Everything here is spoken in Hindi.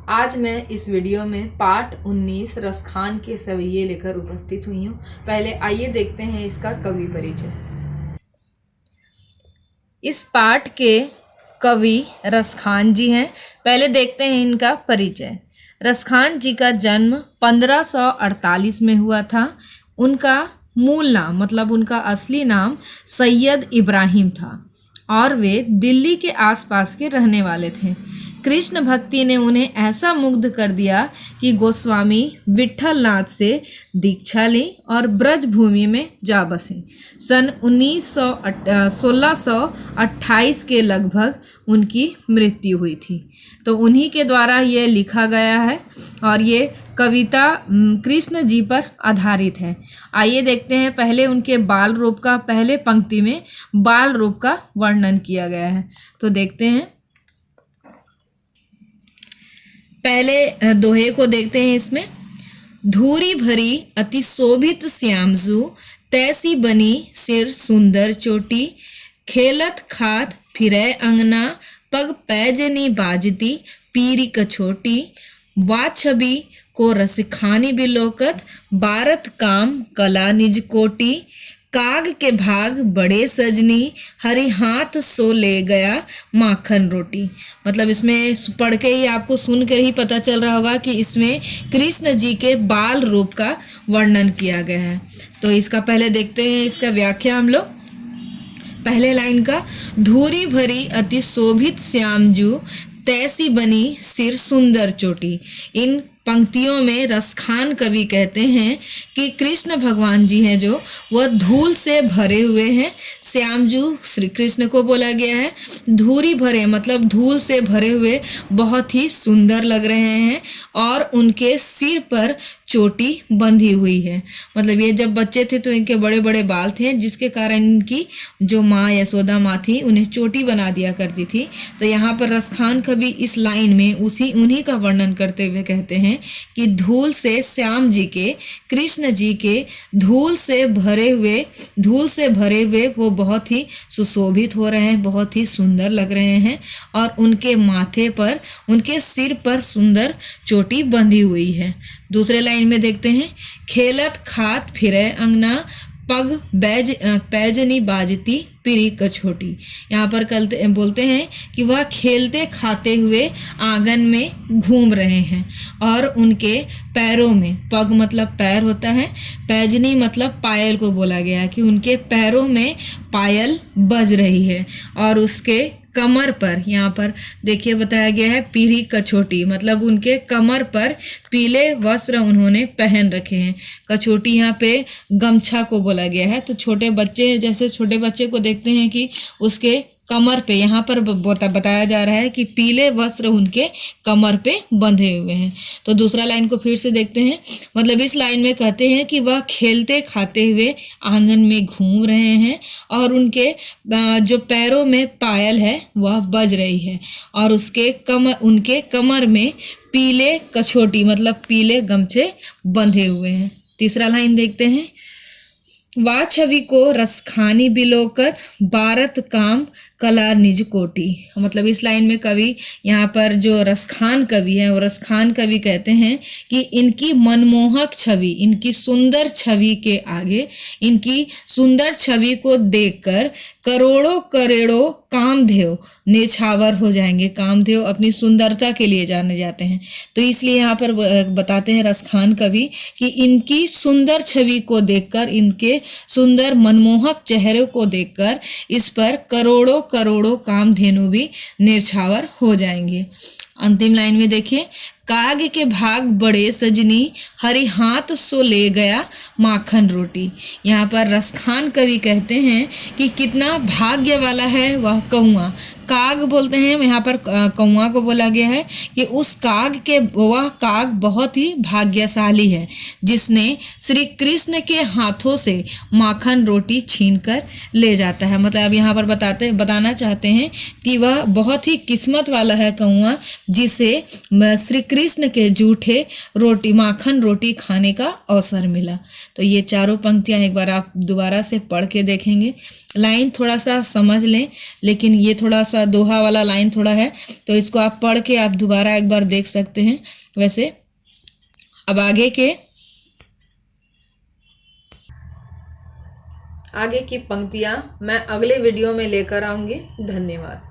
आज मैं इस वीडियो में पाठ 19 रसखान के सवैये लेकर उपस्थित हुई हूँ। पहले आइए देखते हैं इसका कवि परिचय। इस पाठ के कवि रसखान जी हैं। पहले देखते हैं इनका परिचय। रसखान जी का जन्म 1548 में हुआ था। उनका मूल नाम मतलब उनका असली नाम सैयद इब्राहिम था और वे दिल्ली के आसपास के रहने वाले थे। कृष्ण भक्ति ने उन्हें ऐसा मुग्ध कर दिया कि गोस्वामी विट्ठल नाथ से दीक्षा ली और ब्रज भूमि में जा बसे। सन 1628 के लगभग उनकी मृत्यु हुई थी। तो उन्हीं के द्वारा ये लिखा गया है और ये कविता कृष्ण जी पर आधारित है। आइए देखते हैं। पहले उनके बाल रूप का, पहले पंक्ति में बाल रूप का वर्णन किया गया है। तो देखते हैं, पहले दोहे को देखते हैं। इसमें धूरी भरी अति शोभित श्यामजू, तैसी बनी सिर सुंदर चोटी, खेलत खात फिरै अंगना, पग पैजनी बाजती पीरी कछोटी, वा छवि को रसिखानी बिलोकत, बारत काम कला निज कोटी, काग के भाग बड़े सजनी, हरि हाथ सो ले गया माखन रोटी। मतलब इसमें पढ़ के ही आपको सुन कर ही पता चल रहा होगा कि इसमें कृष्ण जी के बाल रूप का वर्णन किया गया है। तो इसका पहले देखते हैं इसका व्याख्या हम लोग। पहले लाइन का, धूरी भरी अति शोभित श्यामजू, तैसी बनी सिर सुंदर चोटी। इन पंक्तियों में रसखान कवि कहते हैं कि कृष्ण भगवान जी हैं जो वह धूल से भरे हुए हैं। श्यामजू श्री कृष्ण को बोला गया है। धूरी भरे मतलब धूल से भरे हुए बहुत ही सुंदर लग रहे हैं और उनके सिर पर चोटी बंधी हुई है। मतलब ये जब बच्चे थे तो इनके बड़े बड़े बाल थे, जिसके कारण इनकी जो माँ यशोदा माँ थी उन्हें चोटी बना दिया करती थी। तो यहाँ पर रसखान कवि इस लाइन में उन्हीं का वर्णन करते हुए कहते हैं कि धूल से श्याम जी के, कृष्ण जी के धूल से भरे हुए वो बहुत ही सुशोभित हो रहे हैं, बहुत ही सुंदर लग रहे हैं और उनके माथे पर, उनके सिर पर सुंदर चोटी बंधी हुई है। दूसरे लाइन में देखते हैं, खेलत खात फिरै अंगना, पग पैजनी बाजती पीरी कछोटी। यहाँ पर बोलते हैं कि वह खेलते खाते हुए आंगन में घूम रहे हैं और उनके पैरों में, पग मतलब पैर होता है, पैजनी मतलब पायल को बोला गया है कि उनके पैरों में पायल बज रही है और उसके कमर पर, यहाँ पर देखिए बताया गया है पीरी कछोटी, मतलब उनके कमर पर पीले वस्त्र उन्होंने पहन रखे हैं। कछोटी यहाँ पे गमछा को बोला गया है। तो छोटे बच्चे को देखते हैं कि उसके कमर पे, यहाँ पर बताया जा रहा है कि पीले वस्त्र उनके कमर पे बंधे हुए हैं। तो दूसरा लाइन को फिर से देखते हैं। मतलब इस लाइन में कहते हैं कि वह खेलते खाते हुए आंगन में घूम रहे हैं और उनके जो पैरों में पायल है वह बज रही है और उनके कमर में पीले कछोटी मतलब पीले गमछे बंधे हुए हैं। तीसरा लाइन देखते हैं, वा छवि को रसखानी बिलोकत, बारत काम कला निज कोटी। मतलब इस लाइन में कवि, यहाँ पर जो रसखान कवि है वो रसखान कवि कहते हैं कि इनकी मनमोहक छवि, इनकी सुंदर छवि के आगे, इनकी सुंदर छवि को देखकर करोड़ों कामदेव नेछावर हो जाएंगे। कामदेव अपनी सुंदरता के लिए जाने जाते हैं। तो इसलिए यहाँ पर बताते हैं रसखान कवि कि इनकी सुंदर छवि को देखकर, इनके सुंदर मनमोहक चेहरे को देखकर इस पर करोड़ों कामधेनु भी नेछावर हो जाएंगे। अंतिम लाइन में देखिए, काग के भाग बड़े सजनी, हरि हाथ सो ले गया माखन रोटी। यहाँ पर रसखान कवि कहते हैं कि कितना भाग्य वाला है वह कौआ। काग बोलते हैं, यहाँ पर कौआ को बोला गया है कि वह काग बहुत ही भाग्यशाली है जिसने श्री कृष्ण के हाथों से माखन रोटी छीनकर ले जाता है। मतलब यहाँ पर बताना चाहते हैं कि वह बहुत ही किस्मत वाला है कौआ, जिसे श्री कृष्ण के जूठे रोटी माखन रोटी खाने का अवसर मिला। तो ये चारों पंक्तियां एक बार आप दोबारा से पढ़ के देखेंगे। लाइन थोड़ा सा समझ लें, लेकिन ये थोड़ा सा दोहा वाला लाइन थोड़ा है, तो इसको आप पढ़ के आप दोबारा एक बार देख सकते हैं। वैसे अब आगे की पंक्तियां मैं अगले वीडियो में लेकर आऊंगी। धन्यवाद।